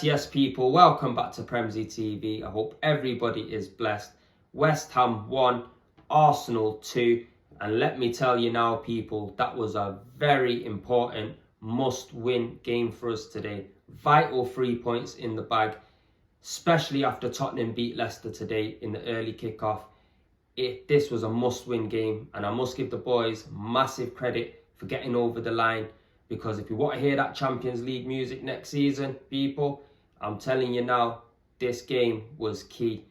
Yes, people, welcome back to Premzy TV. I hope everybody is blessed. West Ham 1, Arsenal 2. And let me tell you now, people, that was a very important must-win game for us today. Vital 3 points in the bag, especially after Tottenham beat Leicester today in the early kickoff. This was a must-win game, and I must give the boys massive credit for getting over the line. Because if you want to hear that Champions League music next season, people, I'm telling you now, this game was key.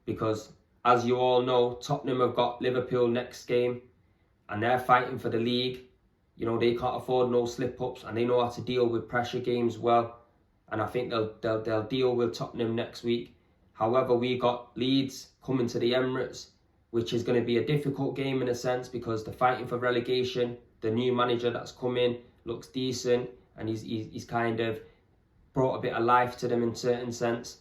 Because as you all know, Tottenham have got Liverpool next game and they're fighting for the league. You know, they can't afford no slip-ups and they know how to deal with pressure games well. And I think they'll deal with Tottenham next week. However, we got Leeds coming to the Emirates, which is going to be a difficult game in a sense because they're fighting for relegation. The new manager that's come in looks decent and he's kind of brought a bit of life to them in certain sense.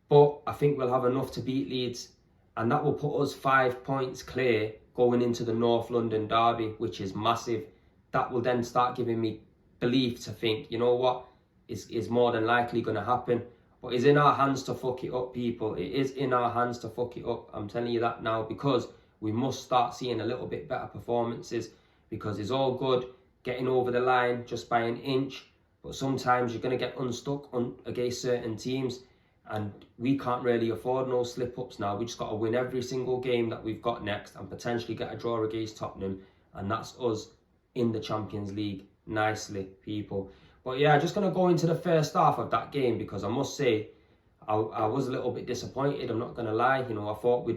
But I think we'll have enough to beat Leeds, and that will put us 5 points clear going into the North London derby, which is massive. That will then start giving me belief to think, you know what, is more than likely going to happen. But it's in our hands to fuck it up, people. It is in our hands to fuck it up. I'm telling you that now, because we must start seeing a little bit better performances, because it's all good getting over the line just by an inch, but sometimes you're going to get unstuck against certain teams, and we can't really afford no slip-ups now. We just got to win every single game that we've got next and potentially get a draw against Tottenham, and that's us in the Champions League nicely, people. But yeah, just going to go into the first half of that game, because I must say I was a little bit disappointed, I'm not going to lie. You know, I thought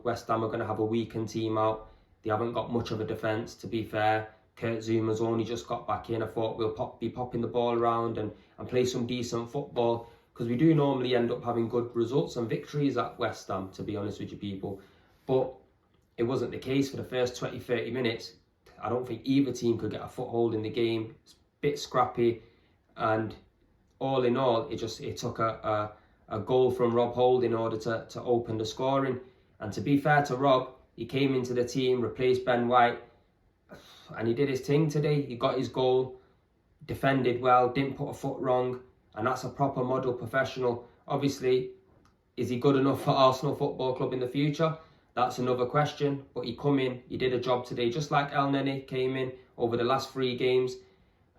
West Ham are going to have a weakened team out. They haven't got much of a defence, to be fair. Kurt Zuma's only just got back in. I thought we'll be popping the ball around and play some decent football, because we do normally end up having good results and victories at West Ham, to be honest with you, people. But it wasn't the case for the first 20-30 minutes. I don't think either team could get a foothold in the game. It's a bit scrappy, and all in all, it took a goal from Rob Holt in order to open the scoring. And to be fair to Rob, he came into the team, replaced Ben White, and he did his thing today. He got his goal, defended well, didn't put a foot wrong, and that's a proper model professional. Obviously, is he good enough for Arsenal Football Club in the future? That's another question, but he come in, he did a job today, just like El Neni came in over the last 3 games.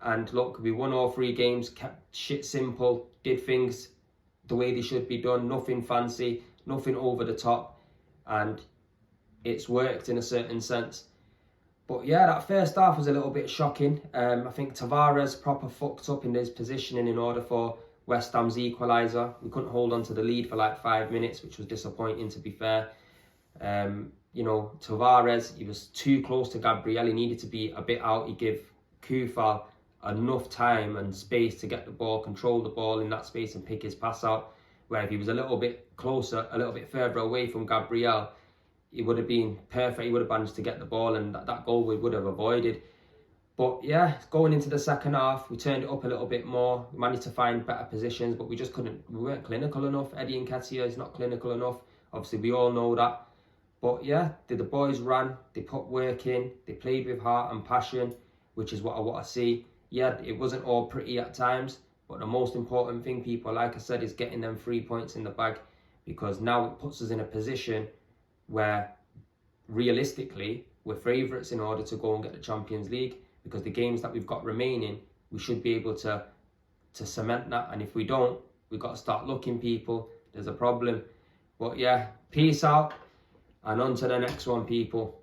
And look, we won all 3 games, kept shit simple, did things the way they should be done, nothing fancy, nothing over the top, and it's worked in a certain sense. But yeah, that first half was a little bit shocking. I think Tavares proper fucked up in his positioning in order for West Ham's equaliser. We couldn't hold on to the lead for like 5 minutes, which was disappointing, to be fair. You know, Tavares, he was too close to Gabriel. He needed to be a bit out. He gave Kufal enough time and space to get the ball, control the ball in that space and pick his pass out. Where if he was a little bit closer, a little bit further away from Gabriel, it would have been perfect. He would have managed to get the ball, and that goal we would have avoided. But yeah, going into the second half, we turned it up a little bit more. We managed to find better positions, but we just couldn't. We weren't clinical enough. Eddie Nketiah is not clinical enough. Obviously, we all know that. But yeah, the boys ran. They put work in. They played with heart and passion, which is what I want to see. Yeah, it wasn't all pretty at times, but the most important thing, people, like I said, is getting them 3 points in the bag, because now it puts us in a position where realistically we're favourites in order to go and get the Champions League, because the games that we've got remaining, we should be able to cement that. And if we don't, we've got to start looking, people. There's a problem. But yeah, peace out and on to the next one, people.